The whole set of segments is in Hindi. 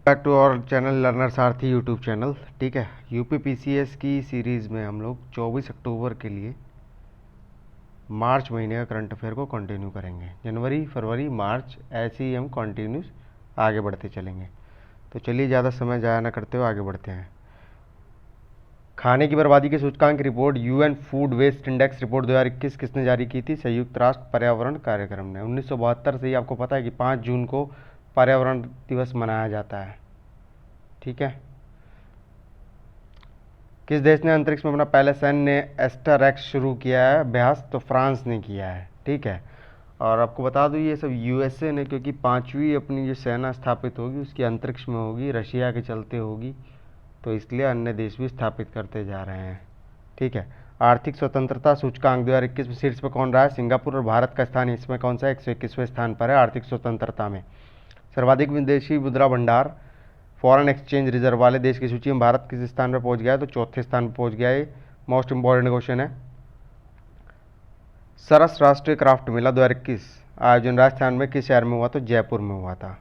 Back to our channel learner Sarathi YouTube channel. ठीक है, यूपी पीसीएस की सीरीज़ में हम लोग 24 अक्टूबर के लिए मार्च महीने का करंट अफेयर को कंटिन्यू करेंगे। जनवरी फरवरी मार्च ऐसे ही हम कंटिन्यूस आगे बढ़ते चलेंगे। तो चलिए ज़्यादा समय ज़ाया न करते हुए आगे बढ़ते हैं। खाने की बर्बादी के सूचकांक report UN food waste index report 2021 किसने जारी की थी? संयुक्त राष्ट्र पर्यावरण कार्यक्रम ने। 1972 से ही आपको पता है कि 5 जून को पर्यावरण दिवस मनाया जाता है। ठीक है, किस देश ने अंतरिक्ष में अपना पहले सैन्य एस्टर एक्स शुरू किया है अभ्यास? तो फ्रांस ने किया है। ठीक है, और आपको बता दूं ये सब यूएसए ने, क्योंकि 5वीं अपनी जो सेना स्थापित होगी उसकी अंतरिक्ष में होगी, रशिया के चलते होगी, तो इसलिए अन्य देश भी स्थापित करते जा रहे हैं। ठीक है, आर्थिक स्वतंत्रता सूचकांक 2021 में शीर्ष पर कौन रहा है? सिंगापुर। और भारत का स्थान इसमें कौन सा है? 121वें स्थान पर है आर्थिक स्वतंत्रता में। सर्वाधिक विदेशी मुद्रा भंडार फॉरेन एक्सचेंज रिजर्व वाले देश की सूची में भारत किस स्थान पर पहुंच गया है? तो चौथे स्थान पर पहुंच गया है। मोस्ट इंपॉर्टेंट क्वेश्चन है। सरस राष्ट्रीय क्राफ्ट मेला 2021 आयोजन राजस्थान में किस शहर में हुआ? तो जयपुर में हुआ था।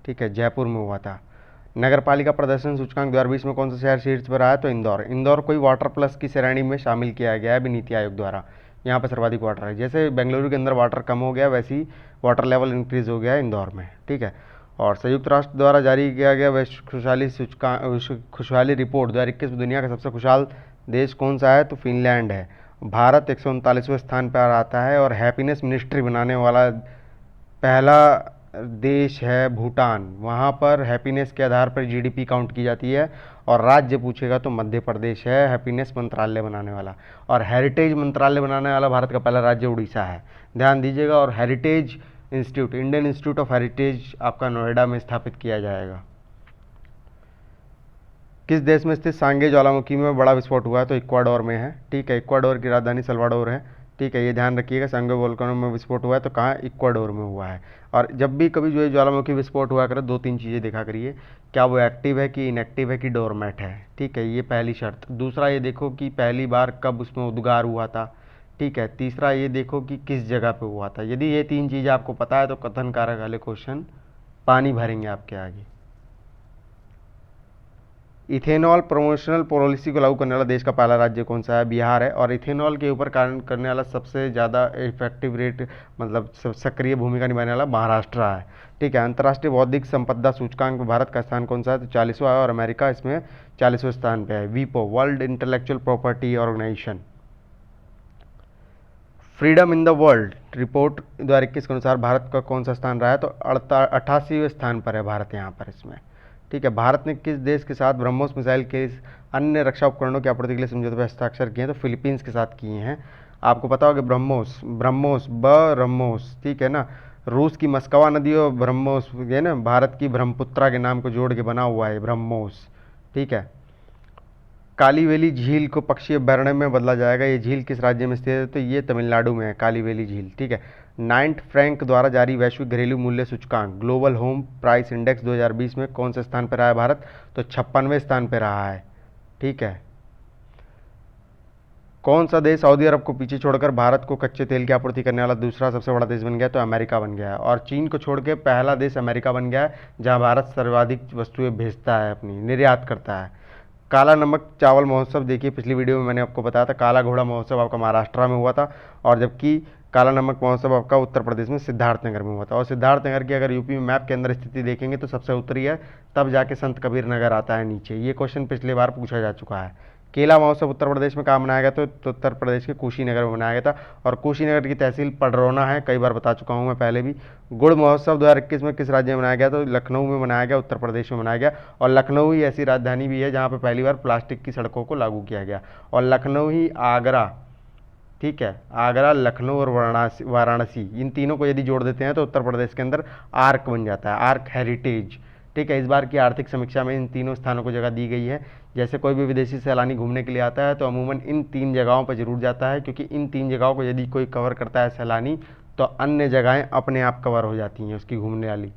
ठीक है, जयपुर में हुआ था। नगर पालिका प्रदर्शन सूचकांक 2020 में कौन सा शहर शीर्ष पर आया? तो इंदौर। इंदौर को वाटर प्लस की श्रेणी में शामिल किया गया है अभी नीति आयोग द्वारा। यहाँ पर सर्वाधिक वाटर है। जैसे बेंगलुरु के अंदर वाटर कम हो गया, वैसे ही वाटर लेवल इंक्रीज हो गया है इंदौर में। ठीक है, और संयुक्त राष्ट्र द्वारा जारी किया गया वैश्विक खुशहाली सूचकांक विश्व खुशहाली रिपोर्ट 2021 में दुनिया का सबसे खुशहाल देश कौन सा है? तो फिनलैंड है। भारत 139वें स्थान पर आता है। और हैप्पीनेस मिनिस्ट्री बनाने वाला पहला देश है भूटान। वहाँ पर हैप्पीनेस के आधार पर जीडीपी काउंट की जाती है। और राज्य पूछेगा तो मध्य प्रदेश है हैप्पीनेस मंत्रालय बनाने वाला। और हेरिटेज मंत्रालय बनाने वाला भारत का पहला राज्य उड़ीसा है। ध्यान दीजिएगा। और heritage institute, Indian institute of heritage आपका नोएडा में स्थापित किया जाएगा। किस देश में स्थित सांगे ज्वालामुखी में बड़ा विस्फोट हुआ है? तो इक्वाडोर में है। ठीक है, इक्वाडोर की राजधानी सल्वाडोर है। ठीक है, ये ध्यान रखिएगा। सांगे वोल्केनो में विस्फोट हुआ है तो कहाँ? इक्वाडोर में हुआ है। और जब भी कभी जो है ज्वालामुखी विस्फोट हुआ करे, 2-3 चीज़ें देखा करिए, क्या वो एक्टिव है कि इनएक्टिव है कि डोरमैट है। ठीक है, ये पहली शर्त। दूसरा ये देखो कि पहली बार कब उसमें उद्गार हुआ था। ठीक है, तीसरा ये देखो कि किस जगह पे हुआ था। यदि ये 3 चीज़ें आपको पता है तो कथन कारक वाले क्वेश्चन पानी भरेंगे आपके आगे। इथेनॉल प्रमोशनल पॉलिसी को लागू करने वाला देश का पहला राज्य कौन सा है? बिहार है। और इथेनॉल के ऊपर कार्य करने वाला सबसे ज़्यादा इफेक्टिव रेट, मतलब सक्रिय भूमिका निभाने वाला महाराष्ट्र है। ठीक है, अंतर्राष्ट्रीय बौद्धिक संपदा सूचकांक में भारत का स्थान कौन सा है? तो 40वां है। और अमेरिका इसमें 40वें स्थान पे है। वीपो, world intellectual property organization. Freedom in the world report 2021 के अनुसार भारत का कौन सा स्थान रहा है? तो 88वें स्थान पर है भारत यहाँ पर इसमें। ठीक है, भारत ने किस देश के साथ ब्रह्मोस मिसाइल के अन्य रक्षा उपकरणों की आपूर्ति के लिए समझौते पर हस्ताक्षर किए हैं? तो फिलीपींस के साथ किए हैं। आपको पता होगा ब्रह्मोस, ब्रह्मोस ब्रह्मोस, ठीक है ना। रूस की मस्कवा नदी और ब्रह्मोस है ना, भारत की ब्रह्मपुत्रा के नाम को जोड़ के बना हुआ है ब्रह्मोस। ठीक है, कालीवेली झील को पक्षी अभ्यारण्य में बदला जाएगा। ये झील किस राज्य में स्थित है? तो ये तमिलनाडु में है कालीवेली झील। ठीक है, नाइन्थ फ्रैंक द्वारा जारी वैश्विक घरेलू मूल्य सूचकांक ग्लोबल होम प्राइस इंडेक्स 2020 में कौन से स्थान पर रहा है भारत? तो 56वें स्थान पर रहा है। ठीक है, कौन सा देश सऊदी अरब को पीछे छोड़कर भारत को कच्चे तेल की आपूर्ति करने वाला दूसरा सबसे बड़ा देश बन गया? तो अमेरिका बन गया है। और चीन को छोड़ के पहला देश अमेरिका बन गया है, जहां भारत सर्वाधिक वस्तुएं भेजता है, अपनी निर्यात करता है। काला नमक चावल महोत्सव देखिए, पिछली वीडियो में मैंने आपको बताया था काला घोड़ा महोत्सव आपका महाराष्ट्र में हुआ था। और जबकि काला नमक महोत्सव आपका उत्तर प्रदेश में सिद्धार्थनगर में हुआ था। और सिद्धार्थनगर की अगर यूपी में मैप के अंदर स्थिति देखेंगे तो सबसे उत्तरी है, तब जाके संत कबीर नगर आता है नीचे। ये क्वेश्चन पिछली बार पूछा जा चुका है। केला महोत्सव उत्तर प्रदेश में कहाँ मनाया गया? तो उत्तर प्रदेश के कुशीनगर में मनाया गया था। और कुशीनगर की तहसील पडरौना है, कई बार बता चुका हूँ मैं पहले भी। गुड़ महोत्सव 2021 में किस राज्य में मनाया गया? तो लखनऊ में मनाया गया, उत्तर प्रदेश में मनाया गया। और लखनऊ ही ऐसी राजधानी भी है जहाँ पर पहली बार प्लास्टिक की सड़कों को लागू किया गया। और लखनऊ ही आगरा, ठीक है, आगरा, लखनऊ और वाराणसी, इन तीनों को यदि जोड़ देते हैं तो उत्तर प्रदेश के अंदर आर्क बन जाता है, आर्क हेरिटेज। ठीक है, इस बार की आर्थिक समीक्षा में इन तीनों स्थानों को जगह दी गई है। जैसे कोई भी विदेशी सैलानी घूमने के लिए आता है तो अमूमन इन 3 जगहों पर जरूर जाता है, क्योंकि इन 3 जगहों को यदि कोई कवर करता है सैलानी तो अन्य जगहें अपने आप कवर हो जाती हैं उसकी घूमने वाली।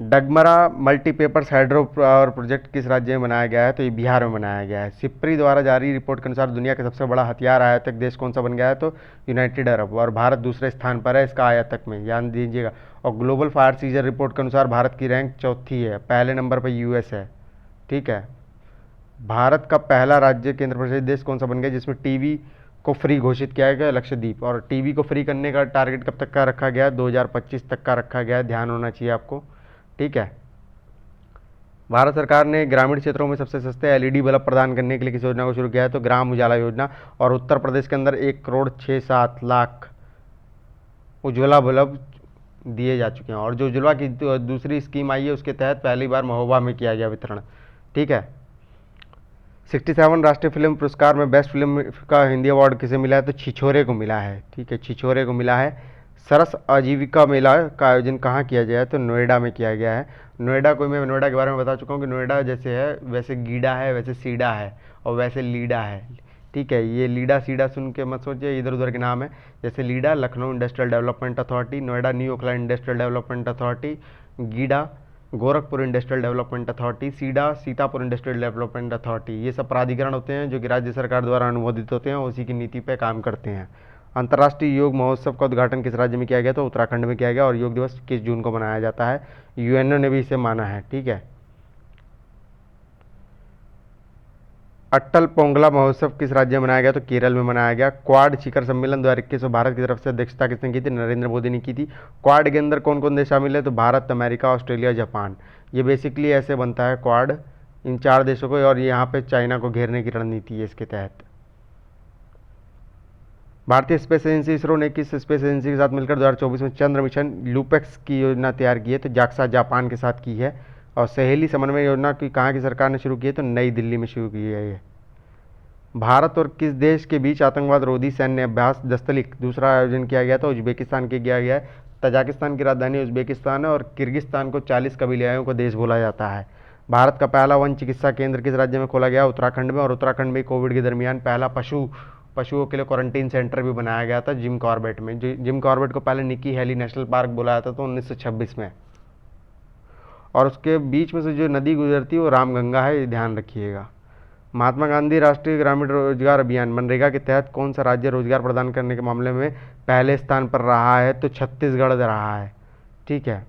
डगमरा मल्टीपर्पस हाइड्रो पावर प्रोजेक्ट किस राज्य में बनाया गया है? तो ये बिहार में बनाया गया है। सिप्री द्वारा जारी रिपोर्ट के अनुसार दुनिया का सबसे बड़ा हथियार आयातक देश कौन सा बन गया है? तो यूनाइटेड अरब। और भारत दूसरे स्थान पर है इसका आयातक में, ध्यान दीजिएगा। और ग्लोबल फायर सीजन रिपोर्ट के अनुसार भारत की रैंक चौथी है, पहले नंबर पर यूएस है। ठीक है। भारत का पहला राज्य केंद्र शासित देश कौन सा बन गया जिसमें टीवी को फ्री घोषित किया गया? लक्षद्वीप। और टीवी को फ्री करने का टारगेट कब तक का रखा गया है? 2025 तक का रखा गया है, ध्यान होना चाहिए आपको। ठीक है। भारत सरकार ने ग्रामीण क्षेत्रों में सबसे सस्ते एलईडी बल्ब प्रदान करने के लिए किस योजना को शुरू किया है? तो ग्राम उजाला योजना। और उत्तर प्रदेश के अंदर 1,67,00,000 उज्ज्वला बल्ब दिए जा चुके हैं। और जो उज्ज्वला की दूसरी स्कीम आई है उसके तहत पहली बार महोबा में किया गया वितरण। ठीक है। 67 राष्ट्रीय फिल्म पुरस्कार में बेस्ट फिल्म का हिंदी अवार्ड किसे मिला है? तो छिछोरे को मिला है। ठीक है, छिछोरे को मिला है। सरस आजीविका मेला का आयोजन कहाँ किया गया है? तो नोएडा में किया गया है। नोएडा को मैं नोएडा के बारे में बता चुका हूँ कि नोएडा जैसे है वैसे गीडा है, वैसे सीडा है और वैसे लीडा है। ठीक है, ये लीडा सीडा सुन के मत सोचिए इधर उधर के नाम है। जैसे LIDA Lucknow industrial development authority, Noida new Okhla industrial development authority, GIDA Gorakhpur industrial development authority, SIDA Sitapur industrial development authority. ये सब प्राधिकरण होते हैं जो कि राज्य सरकार द्वारा अनुमोदित होते हैं, उसी की नीति पर काम करते हैं। अंतर्राष्ट्रीय योग महोत्सव का उद्घाटन किस राज्य में किया गया? तो उत्तराखंड में किया गया। और योग दिवस किस जून को मनाया जाता है? यूएनओ ने भी इसे माना है। ठीक है। अट्टल पोंगला महोत्सव किस राज्य में मनाया गया? तो केरल में मनाया गया। क्वाड शिखर सम्मेलन 2021 भारत की तरफ से अध्यक्षता किसने की थी? नरेंद्र मोदी ने की थी। क्वाड के अंदर कौन कौन देश शामिल है? तो भारत, अमेरिका, ऑस्ट्रेलिया, जापान। ये बेसिकली ऐसे बनता है क्वाड, इन 4 देशों को, और यहाँ पे चाइना को घेरने की रणनीति है इसके तहत। भारतीय स्पेस एजेंसी इसरो ने किस स्पेस एजेंसी के साथ मिलकर 2024 में चंद्र मिशन लूपेक्स की योजना तैयार की है? तो जाक्सा जापान के साथ की है। और सहेली समन्वय योजना की कहाँ की सरकार ने शुरू की है? तो नई दिल्ली में शुरू की है ये। भारत और किस देश के बीच आतंकवाद रोधी सैन्य अभ्यास दस्तलिक दूसरा आयोजन किया गया? था उज्बेकिस्तान के किया गया है। तजाकिस्तान की राजधानी उज्बेकिस्तान है और किर्गिस्तान को 40 कबीलाओं का देश बोला जाता है। भारत का पहला वन चिकित्सा केंद्र किस राज्य में खोला गया? उत्तराखंड में। और उत्तराखंड में कोविड के दरमियान पहला पशुओं के लिए क्वारंटीन सेंटर भी बनाया गया था जिम कॉर्बेट में। जिम कॉर्बेट को पहले निकी हेली नेशनल पार्क बोला जाता था 1926 में। और उसके बीच में से जो नदी गुजरती है वो रामगंगा है, ये ध्यान रखिएगा। महात्मा गांधी राष्ट्रीय ग्रामीण रोजगार अभियान मनरेगा के तहत कौन सा राज्य रोजगार प्रदान करने के मामले में पहले स्थान पर रहा है? तो छत्तीसगढ़ रहा है। ठीक है।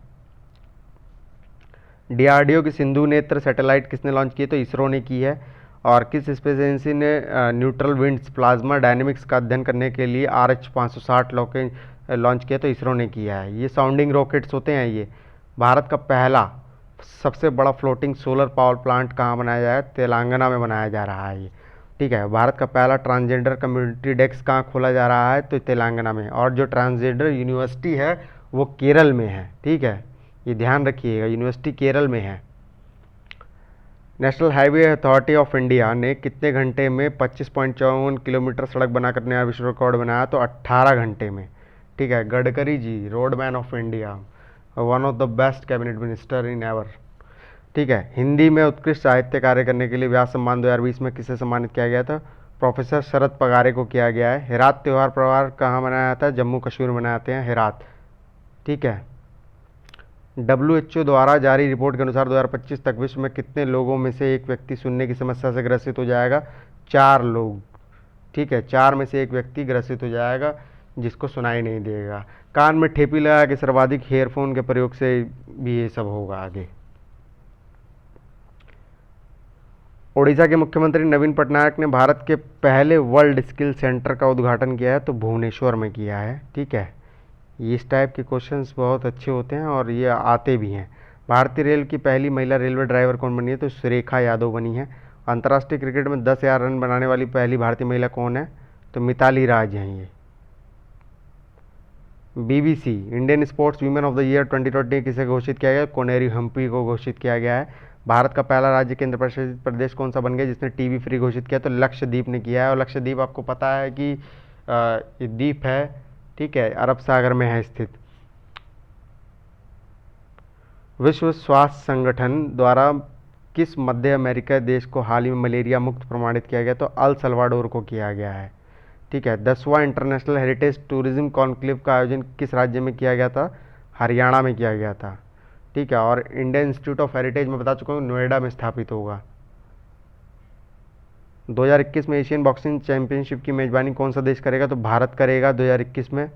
डीआरडीओ की सिंधु नेत्र सैटेलाइट किसने लॉन्च की? तो इसरो ने की है। और किस स्पेस एजेंसी ने न्यूट्रल विंड्स प्लाज्मा डायनेमिक्स का अध्ययन करने के लिए RH-560 रॉकेट लॉन्च किया? तो इसरो ने किया है। ये साउंडिंग रॉकेट्स होते हैं। ये भारत का पहला सबसे बड़ा फ्लोटिंग सोलर पावर प्लांट कहाँ बनाया जाए? तेलंगाना में बनाया जा रहा है ये। ठीक है। भारत का पहला ट्रांसजेंडर कम्युनिटी डेस्क कहाँ खोला जा रहा है? तो तेलंगाना में। और जो ट्रांसजेंडर यूनिवर्सिटी है वो केरल में है। ठीक है, ये ध्यान रखिएगा, यूनिवर्सिटी केरल में है। National highway authority of India ने कितने घंटे में 25.54 किलोमीटर सड़क बनाकर नया विश्व रिकॉर्ड बनाया? तो 18 घंटे में। ठीक है। Gadkari ji, road man of India, one of the best cabinet minister in ever. ठीक है। हिंदी में उत्कृष्ट साहित्य कार्य करने के लिए व्यास सम्मान 2020 में किसे सम्मानित किया गया था? प्रोफेसर शरद पगारे को किया गया है। हेरात त्यौहार पर्व कहाँ मनाया जाता है? जम्मू कश्मीर में मनाते हैं हेरात। ठीक है। WHO द्वारा जारी रिपोर्ट के अनुसार 2025 तक विश्व में कितने लोगों में से एक व्यक्ति सुनने की समस्या से ग्रसित हो जाएगा? 4 लोग। ठीक है, 4 में से एक व्यक्ति ग्रसित हो जाएगा जिसको सुनाई नहीं देगा। कान में ठेपी लगा के सर्वाधिक हेयरफोन के प्रयोग से भी ये सब होगा आगे। ओडिशा के मुख्यमंत्री नवीन पटनायक ने भारत के पहले वर्ल्ड स्किल सेंटर का उद्घाटन किया है? तो भुवनेश्वर में किया है। ठीक है। इस टाइप के क्वेश्चंस बहुत अच्छे होते हैं और ये आते भी हैं। भारतीय रेल की पहली महिला रेलवे ड्राइवर कौन बनी है? तो सुरेखा यादव बनी है। अंतर्राष्ट्रीय क्रिकेट में 10,000 रन बनाने वाली पहली भारतीय महिला कौन है? तो मिताली राज हैं ये। BBC Indian sports women of the year 2020 किसे घोषित किया गया? कोनेरी हम्पी को घोषित किया गया है। भारत का पहला राज्य केंद्र शासित प्रदेश कौन सा बन गया जिसने टीवी फ्री घोषित किया? तो लक्षद्वीप ने किया है। और लक्षद्वीप आपको पता है कि ये द्वीप है। ठीक है, अरब सागर में है स्थित। विश्व स्वास्थ्य संगठन द्वारा किस मध्य अमेरिका देश को हाल ही में मलेरिया मुक्त प्रमाणित किया गया? तो अल सल्वाडोर को किया गया है। ठीक है। 10वां इंटरनेशनल हेरिटेज टूरिज्म कॉन्क्लेव का आयोजन किस राज्य में किया गया था? हरियाणा में किया गया था। ठीक है। और इंडियन इंस्टीट्यूट ऑफ हेरिटेज में बता चुका हूँ नोएडा में स्थापित होगा। 2021 में एशियन बॉक्सिंग चैंपियनशिप की मेजबानी कौन सा देश करेगा? तो भारत करेगा 2021 में।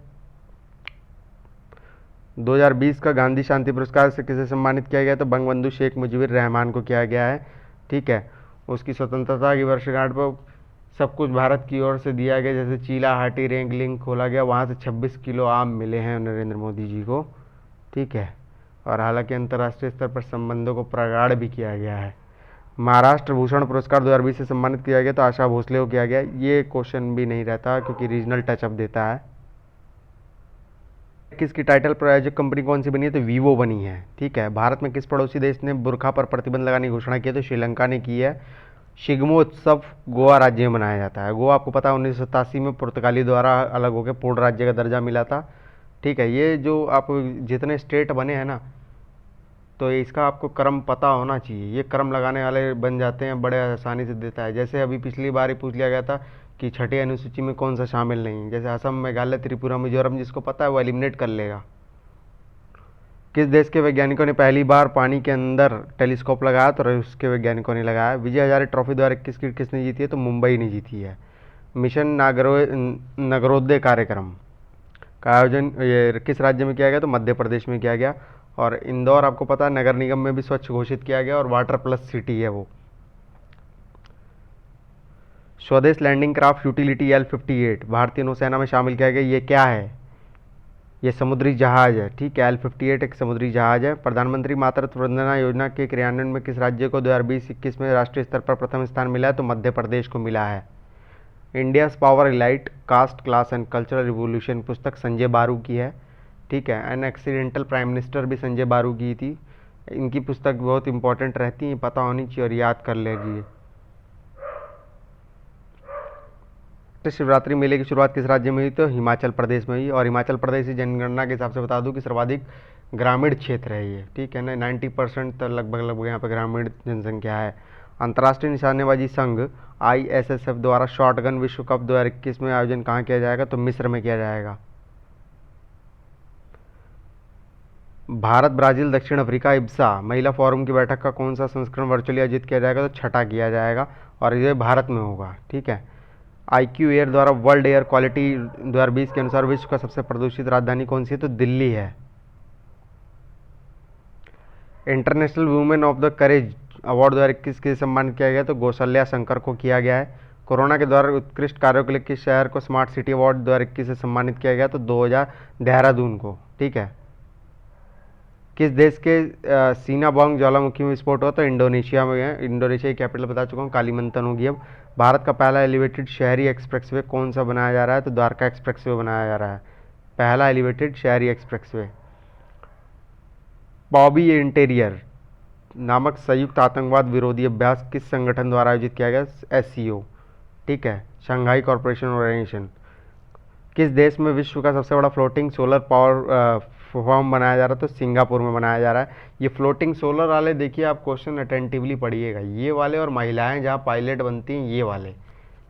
2020 का गांधी शांति पुरस्कार से किसे सम्मानित किया गया? तो बंगबंधु शेख मुजीबुर रहमान को किया गया है। ठीक है, उसकी स्वतंत्रता की वर्षगांठ पर सब कुछ भारत की ओर से दिया गया, जैसे चीलाहाटी रेंग लिंक खोला गया, वहाँ से 26 किलो आम मिले हैं नरेंद्र मोदी जी को। ठीक है, और हालांकि अंतर्राष्ट्रीय स्तर पर संबंधों को प्रगाढ़ भी किया गया है। महाराष्ट्र भूषण पुरस्कार 2020 से सम्मानित किया गया, तो आशा भोसले को किया गया। ये क्वेश्चन भी नहीं रहता क्योंकि रीजनल टचअप देता है। किसकी टाइटल प्रायोजक कंपनी कौन सी बनी है? तो वीवो बनी है। ठीक है, भारत में किस पड़ोसी देश ने बुर्का पर प्रतिबंध लगाने की घोषणा की है? तो श्रीलंका ने की है। शिग्मोत्सव गोवा राज्य में मनाया जाता है। गोवा आपको पता है 1987 में पुर्तगाली द्वारा अलग होकर पूर्ण राज्य का दर्जा मिला था। ठीक है, ये जो आप जितने स्टेट बने हैं ना, तो इसका आपको क्रम पता होना चाहिए। ये क्रम लगाने वाले बन जाते हैं, बड़े आसानी से देता है। जैसे अभी पिछली बार ही पूछ लिया गया था कि छठी अनुसूची में कौन सा शामिल नहीं है, जैसे असम, मेघालय, त्रिपुरा, मिजोरम, जिसको पता है वो एलिमिनेट कर लेगा। किस देश के वैज्ञानिकों ने पहली बार पानी के अंदर टेलीस्कोप लगाया? तो रूस के वैज्ञानिकों ने लगाया। विजय हजारे ट्रॉफी 2021 किसने जीती है? तो मुंबई ने जीती है। मिशन नगरोदय कार्यक्रम का आयोजन ये किस राज्य में किया गया? तो मध्य प्रदेश में किया गया। और इंदौर आपको पता है नगर निगम में भी स्वच्छ घोषित किया गया और वाटर प्लस सिटी है वो। स्वदेश लैंडिंग क्राफ्ट यूटिलिटी L-58 भारतीय नौसेना में शामिल किया गया। ये क्या है? ये समुद्री जहाज है। ठीक है, L-58 एक समुद्री जहाज है। प्रधानमंत्री मातृत्व वंदना योजना के क्रियान्वयन में किस राज्य को 2020-21 में राष्ट्रीय स्तर पर प्रथम स्थान मिला है? तो मध्य प्रदेश को मिला है। India's power elite caste class and cultural revolution पुस्तक संजय बारू की है। ठीक है, एन एक्सीडेंटल प्राइम मिनिस्टर भी संजय बारू की थी। इनकी पुस्तक बहुत इंपॉर्टेंट रहती है, पता होनी चाहिए और याद कर लीजिए। शिवरात्रि मेले की शुरुआत किस राज्य में हुई? तो हिमाचल प्रदेश में हुई। और हिमाचल प्रदेश की जनगणना के हिसाब से बता दूं कि सर्वाधिक ग्रामीण क्षेत्र है ये। ठीक है ना, 90% तो लगभग यहाँ पे ग्रामीण जनसंख्या है। अंतर्राष्ट्रीय निशानेबाजी संघ ISSF द्वारा शॉटगन विश्व कप 2021 में आयोजन कहाँ किया जाएगा? तो मिस्र में किया जाएगा। भारत ब्राजील दक्षिण अफ्रीका इब्सा महिला फोरम की बैठक का कौन सा संस्करण वर्चुअली आयोजित किया जाएगा? तो छठा किया जाएगा और ये भारत में होगा। ठीक है, IQ एयर द्वारा वर्ल्ड एयर क्वालिटी 2020 के अनुसार विश्व का सबसे प्रदूषित राजधानी कौन सी है? तो दिल्ली है। International women of the courage award 2021 के सम्मानित किया गया? तो कौशल्या शंकर को किया गया है। कोरोना के दौरान उत्कृष्ट कार्यों के लिए किस शहर को स्मार्ट सिटी अवार्ड 2021 से सम्मानित किया गया? तो 2000 देहरादून को। ठीक है, किस देश के सीनाबॉन्ग ज्वालामुखी में विस्फोट हुआ? तो इंडोनेशिया में है। इंडोनेशिया की कैपिटल बता चुका हूँ, कालीमंतन होगी। अब भारत का पहला एलिवेटेड शहरी एक्सप्रेसवे कौन सा बनाया जा रहा है? तो द्वारका एक्सप्रेसवे बनाया जा रहा है, पहला एलिवेटेड शहरी एक्सप्रेसवे। बॉबी इंटीरियर नामक संयुक्त आतंकवाद विरोधी अभ्यास किस संगठन द्वारा आयोजित किया गया? SCO। ठीक है, शंघाई कॉरपोरेशन ऑर्गेनाइजेशन। किस देश में विश्व का सबसे बड़ा फ्लोटिंग सोलर पावर फॉर्म बनाया जा रहा है? तो सिंगापुर में बनाया जा रहा है। ये फ्लोटिंग सोलर वाले देखिए, आप क्वेश्चन अटेंटिवली पढ़िएगा, ये वाले और महिलाएं जहाँ पायलट बनती हैं ये वाले।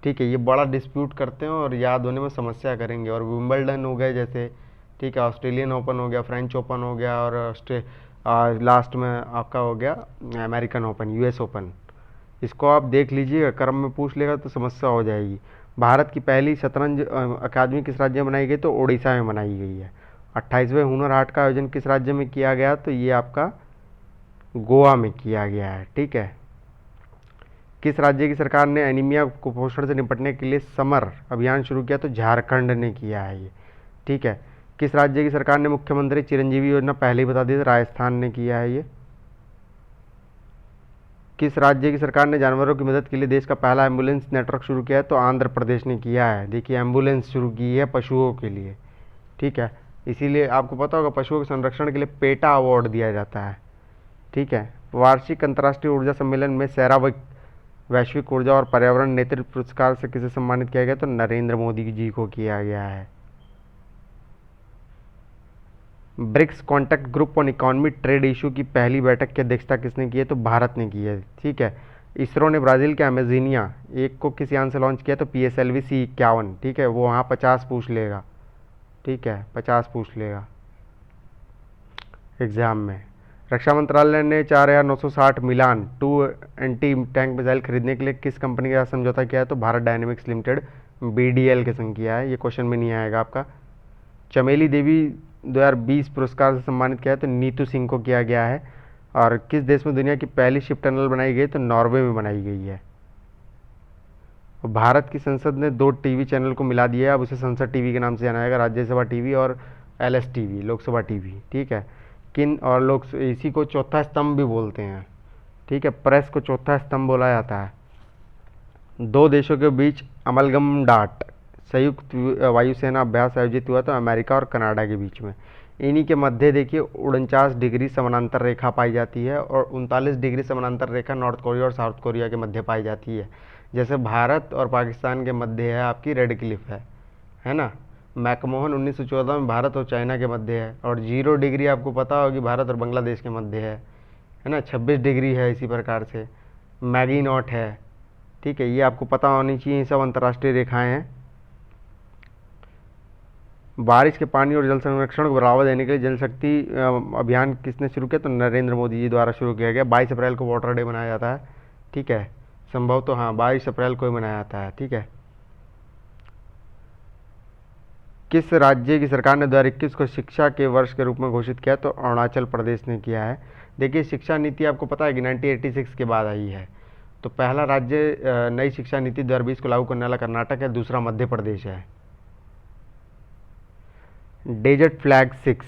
ठीक है, ये बड़ा डिस्प्यूट करते हैं और याद होने में समस्या करेंगे। और विंबलडन हो गए जैसे, ठीक है, ऑस्ट्रेलियन ओपन हो गया, फ्रेंच ओपन हो गया, और लास्ट में आपका हो गया अमेरिकन ओपन, US ओपन। इसको आप देख लीजिएगा, क्रम में पूछ लेगा तो समस्या हो जाएगी। भारत की पहली शतरंज अकादमी किस राज्य में बनाई गई? तो उड़ीसा में बनाई गई है। 28वें हुनर हाट का आयोजन किस राज्य में किया गया? तो ये आपका गोवा में किया गया है। ठीक है, किस राज्य की सरकार ने एनीमिया कुपोषण से निपटने के लिए समर अभियान शुरू किया? तो झारखंड ने किया है ये। ठीक है, किस राज्य की सरकार ने मुख्यमंत्री चिरंजीवी योजना पहले ही बता दी? राजस्थान ने किया है ये। किस राज्य की सरकार ने जानवरों की मदद के लिए देश का पहला एम्बुलेंस नेटवर्क शुरू किया है? तो आंध्र प्रदेश ने किया है। देखिए, एम्बुलेंस शुरू की है पशुओं के लिए। ठीक है, इसीलिए आपको पता होगा पशुओं के संरक्षण के लिए पेटा अवार्ड दिया जाता है। ठीक है, वार्षिक अंतर्राष्ट्रीय ऊर्जा सम्मेलन में सेरावीक वैश्विक ऊर्जा और पर्यावरण नेतृत्व पुरस्कार से किसे सम्मानित किया गया? तो नरेंद्र मोदी जी को किया गया है। BRICS contact group on economy trade issue की पहली बैठक की अध्यक्षता किसने की है? तो भारत ने की है। ठीक है, इसरो ने ब्राज़ील के अमेजिनिया एक को किस यान से लॉन्च किया? तो PSLV C51। ठीक है, वो वहाँ 50 पूछ लेगा। ठीक है, 50 पूछ लेगा एग्ज़ाम में। रक्षा मंत्रालय ने 4960 मिलान 2 एंटी टैंक मिसाइल खरीदने के लिए किस कंपनी के साथ समझौता किया है? तो भारत डायनेमिक्स लिमिटेड BDL के संग किया है। ये क्वेश्चन में नहीं आएगा आपका। चमेली देवी 2020 पुरस्कार से सम्मानित किया है? तो नीतू सिंह को किया गया है। और किस देश में दुनिया की पहली शिप टनल बनाई गई? तो नॉर्वे में बनाई गई है। भारत की संसद ने 2 टीवी चैनल को मिला दिया है, अब उसे संसद टीवी के नाम से जाना जाएगा, राज्यसभा टीवी और एलएस टीवी, लोकसभा टीवी। ठीक है। किन और लोग इसी को चौथा स्तंभ भी बोलते हैं। ठीक है, प्रेस को चौथा स्तंभ बोला जाता है। 2 देशों के बीच अमलगम डाट संयुक्त वायुसेना अभ्यास आयोजित हुआ तो अमेरिका और कनाडा के बीच में। इन्हीं के मध्य देखिए 49 डिग्री समानांतर रेखा पाई जाती है और 39 डिग्री समानांतर रेखा नॉर्थ कोरिया और साउथ कोरिया के मध्य पाई जाती है। जैसे भारत और पाकिस्तान के मध्य है आपकी रेड क्लिफ है ना। मैकमोहन 1914 में भारत और चाइना के मध्य है। और 0 डिग्री आपको पता होगी भारत और बांग्लादेश के मध्य है ना। 26 डिग्री है इसी प्रकार से। मैगी नॉट है। ठीक है, ये आपको पता होनी चाहिए, ये सब अंतर्राष्ट्रीय रेखाएं हैं। बारिश के पानी और जल संरक्षण को बढ़ावा देने के लिए जल शक्ति अभियान किसने शुरू किया? तो नरेंद्र मोदी जी द्वारा शुरू किया गया। 22 अप्रैल को वाटर डे मनाया जाता है। ठीक है, संभव तो हाँ 22 अप्रैल को ही मनाया जाता है। ठीक है। किस राज्य की सरकार ने 2021 को शिक्षा के वर्ष के रूप में घोषित किया? तो अरुणाचल प्रदेश ने किया है। देखिए शिक्षा नीति आपको पता है कि 1986 के बाद आई है। तो पहला राज्य नई शिक्षा नीति 2020 को लागू करने वाला कर्नाटक है, दूसरा मध्य प्रदेश है। डेजर्ट फ्लैग 6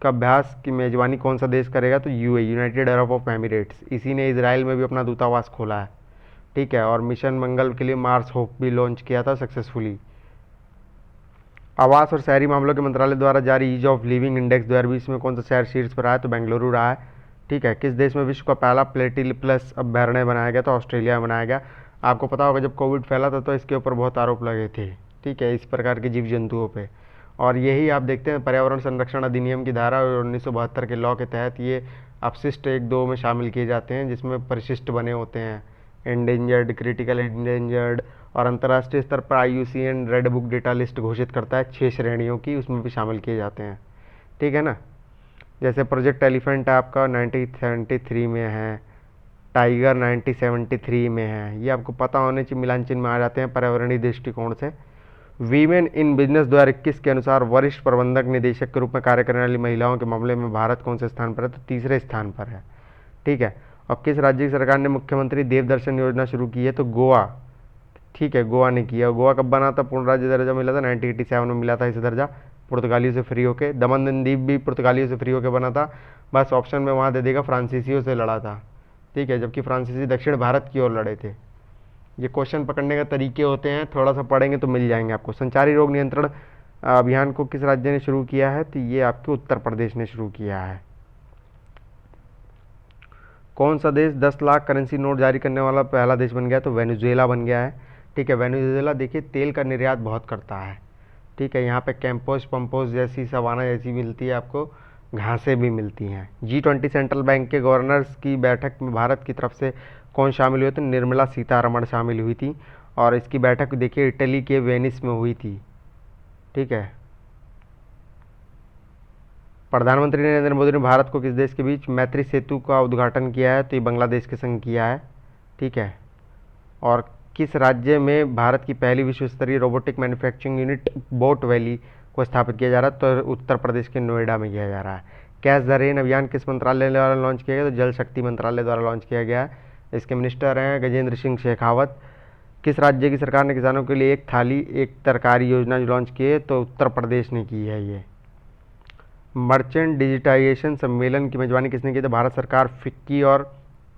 का अभ्यास की मेजबानी कौन सा देश करेगा? तो UAE, United Arab of Emirates. इसी ने इसराइल में भी अपना दूतावास खोला है। ठीक है। और मिशन मंगल के लिए मार्स होप भी लॉन्च किया था सक्सेसफुली। आवास और शहरी मामलों के मंत्रालय द्वारा जारी ईज ऑफ लिविंग इंडेक्स 2020 में कौन सा शहर शीर्ष पर आया? तो बेंगलुरु रहा है। ठीक है। किस देश में विश्व का पहला प्लेटिलप्लस अभ्यारण्य बनाया गया? तो ऑस्ट्रेलिया में बनाया गया। आपको पता होगा जब कोविड फैला था तो इसके ऊपर बहुत आरोप लगे थे। ठीक है, इस प्रकार के जीव जंतुओं पे। और यही आप देखते हैं पर्यावरण संरक्षण अधिनियम की धारा 1972 के लॉ के तहत ये अपशिष्ट 1-2 में शामिल किए जाते हैं, जिसमें परिशिष्ट बने होते हैं, एंडेंजर्ड, क्रिटिकल एंडेंजर्ड। और अंतर्राष्ट्रीय स्तर पर IUCN red book data list घोषित करता है 6 श्रेणियों की, उसमें भी शामिल किए जाते हैं। ठीक है ना। जैसे प्रोजेक्ट एलिफेंट आपका 1973 में है, टाइगर 1973 में है। ये आपको पता होने चाहिए, मिलान चिन्ह में आ जाते हैं पर्यावरणीय दृष्टिकोण से। वीमेन इन बिजनेस 2021 के अनुसार वरिष्ठ प्रबंधक निदेशक के रूप में कार्य करने वाली महिलाओं के मामले में भारत कौन से स्थान पर है? तो तीसरे स्थान पर है। ठीक है। और किस राज्य की सरकार ने मुख्यमंत्री देवदर्शन योजना शुरू की है? तो गोवा। ठीक है, गोवा ने किया। गोवा कब बना था? पूर्ण राज्य दर्जा मिला था 1987 में, मिला था इसे दर्जा पुर्तगालियों से फ्री होके। दमन द्वीप भी पुर्तगालियों से फ्री होके बना था। बस ऑप्शन में वहाँ दे देगा फ्रांसीसियों से लड़ा था। ठीक है, जबकि फ्रांसीसी दक्षिण भारत की ओर लड़े थे। ये क्वेश्चन पकड़ने का तरीके होते हैं, थोड़ा सा पढ़ेंगे तो मिल जाएंगे आपको। संचारी रोग नियंत्रण अभियान को किस राज्य ने शुरू किया है? तो ये आपके उत्तर प्रदेश ने शुरू किया है। कौन सा देश 10 लाख करेंसी नोट जारी करने वाला पहला देश बन गया? तो वेनेजुएला बन गया है। ठीक है, वेनेजुएला देखिए तेल का निर्यात बहुत करता है। ठीक है, यहाँ पे कैंपोस पंपोस जैसी, सवाना जैसी मिलती है, आपको घासें भी मिलती हैं। G20 सेंट्रल बैंक के गवर्नर्स की बैठक में भारत की तरफ से कौन शामिल हुए? तो निर्मला सीतारमण शामिल हुई थी। और इसकी बैठक देखिए इटली के वेनिस में हुई थी। ठीक है। प्रधानमंत्री नरेंद्र मोदी ने भारत को किस देश के बीच मैत्री सेतु का उद्घाटन किया है? तो ये बांग्लादेश के संग किया है। ठीक है। और किस राज्य में भारत की पहली विश्व स्तरीय robotic manufacturing unit boat valley को स्थापित किया जा रहा है? तो उत्तर प्रदेश के नोएडा में किया जा रहा है। कैच द रेन अभियान किस मंत्रालय द्वारा लॉन्च किया गया? तो जल शक्ति मंत्रालय द्वारा लॉन्च किया गया है। इसके मिनिस्टर हैं गजेंद्र सिंह शेखावत। किस राज्य की सरकार ने किसानों के लिए एक थाली एक तरकारी योजना लॉन्च की है? तो उत्तर प्रदेश ने की है ये। मर्चेंट डिजिटाइजेशन सम्मेलन की मेजबानी किसने की? तो भारत सरकार, फिक्की और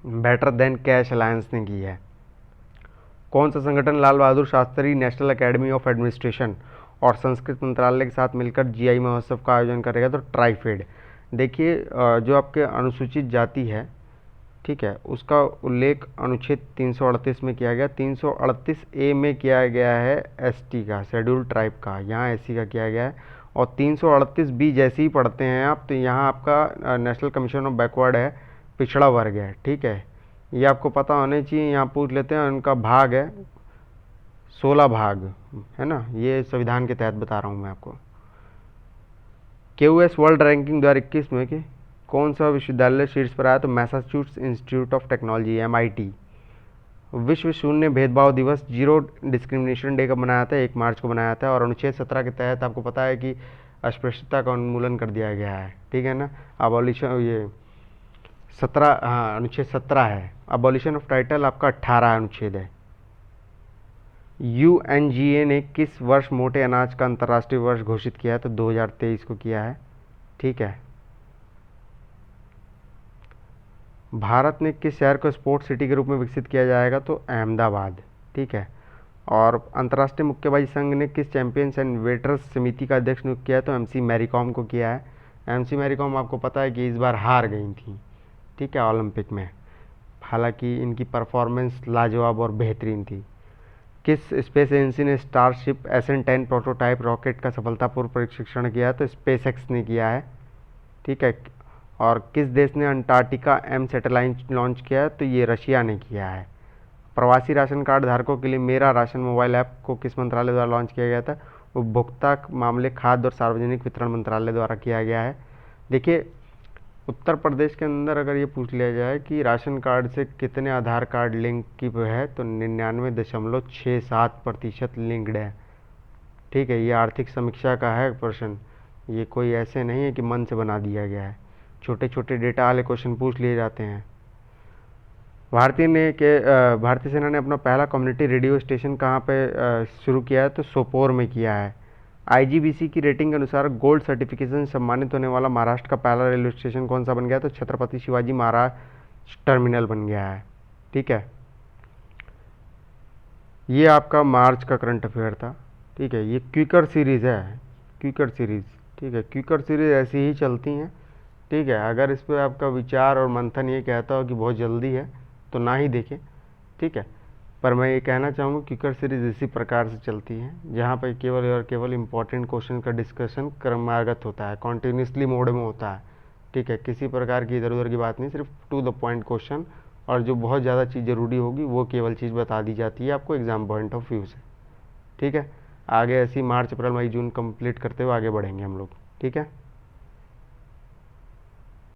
बेटर देन कैश अलायंस ने की है। कौन सा संगठन Lal Bahadur Shastri national academy of administration और संस्कृत मंत्रालय के साथ मिलकर GI महोत्सव का आयोजन करेगा? तो ट्राइफेड। देखिए जो आपके अनुसूचित जाति है, ठीक है, उसका उल्लेख अनुच्छेद 338 में किया गया। 338A में किया गया है ST का, शेड्यूल ट्राइब का, यहाँ SC का किया गया है। और 338B जैसे ही पढ़ते हैं आप तो यहाँ आपका नेशनल कमीशन ऑफ बैकवर्ड है, पिछड़ा वर्ग है। ठीक है, ये आपको पता होने चाहिए। यहाँ पूछ लेते हैं, उनका भाग है 16 भाग, है ना। ये संविधान के तहत बता रहा हूँ मैं आपको। QS वर्ल्ड रैंकिंग 2021 में कि कौन सा विश्वविद्यालय शीर्ष पर आया? तो Massachusetts institute of technology MIT। विश्व शून्य भेदभाव दिवस, जीरो डिस्क्रिमिनेशन डे कब मनाया था? 1 मार्च को मनाया था। और अनुच्छेद 17 के तहत आपको पता है कि अस्पृश्यता का उन्मूलन कर दिया गया है, ठीक है ना। अबॉलिशन ये 17, हाँ अनुच्छेद 17 है। अबॉलिशन ऑफ टाइटल आपका 18 अनुच्छेद है। यूएनजीए ने किस वर्ष मोटे अनाज का अंतर्राष्ट्रीय वर्ष घोषित किया है? तो 2023 को किया है, ठीक है। भारत ने किस शहर को स्पोर्ट्स सिटी के रूप में विकसित किया जाएगा? तो अहमदाबाद, ठीक है। और अंतर्राष्ट्रीय मुक्केबाजी संघ ने किस चैंपियंस एंड वेटर्स समिति का अध्यक्ष नियुक्त किया है? तो एमसी मैरी कॉम को किया है। एमसी मैरी कॉम आपको पता है कि इस बार हार गई थी, ठीक है, ओलंपिक में। हालांकि इनकी परफॉर्मेंस लाजवाब और बेहतरीन थी। किस स्पेस एजेंसी ने स्टारशिप SN10 प्रोटोटाइप रॉकेट का सफलतापूर्व परीक्षण किया है? तो स्पेसएक्स ने किया है, ठीक है। और किस देश ने अंटार्कटिका M सैटेलाइट लॉन्च किया है? तो ये रशिया ने किया है। प्रवासी राशन कार्ड धारकों के लिए मेरा राशन मोबाइल ऐप को किस मंत्रालय द्वारा लॉन्च किया गया था? उपभोक्ता मामले, खाद्य और सार्वजनिक वितरण मंत्रालय द्वारा किया गया है। देखिए, उत्तर प्रदेश के अंदर अगर ये पूछ लिया जाए कि राशन कार्ड से कितने आधार कार्ड लिंक की है, तो 99.67% लिंक्ड है, ठीक है। ये आर्थिक समीक्षा का है प्रश्न, ये कोई ऐसे नहीं है कि मन से बना दिया गया है। छोटे छोटे डेटा वाले क्वेश्चन पूछ लिए जाते हैं। भारतीय सेना ने अपना पहला कम्युनिटी रेडियो स्टेशन कहाँ पे शुरू किया है? तो सोपोर में किया है। IGBC की रेटिंग के अनुसार गोल्ड सर्टिफिकेशन सम्मानित होने वाला महाराष्ट्र का पहला रेलवे स्टेशन कौन सा बन गया? तो छत्रपति शिवाजी महाराज टर्मिनल बन गया है, ठीक है। ये आपका मार्च का करंट अफेयर था, ठीक है। ये क्विकर सीरीज़ है, क्विकर सीरीज़, ठीक है। क्विकर सीरीज़ ऐसी ही चलती हैं, ठीक है। अगर इस पर आपका विचार और मंथन ये कहता हो कि बहुत जल्दी है तो ना ही देखें, ठीक है। पर मैं ये कहना चाहूँगा क्विकर सीरीज़ इसी प्रकार से चलती है, जहाँ पर केवल और केवल इंपॉर्टेंट क्वेश्चन का डिस्कशन क्रमागत होता है, कॉन्टीन्यूसली मोड में होता है, ठीक है। किसी प्रकार की इधर उधर की बात नहीं, सिर्फ टू द पॉइंट क्वेश्चन, और जो बहुत ज़्यादा चीज़ ज़रूरी होगी वो केवल चीज़ बता दी जाती है आपको एग्ज़ाम पॉइंट ऑफ व्यू से, ठीक है। आगे ऐसी मार्च अप्रैल मई जून कंप्लीट करते हुए आगे बढ़ेंगे हम लोग, ठीक है।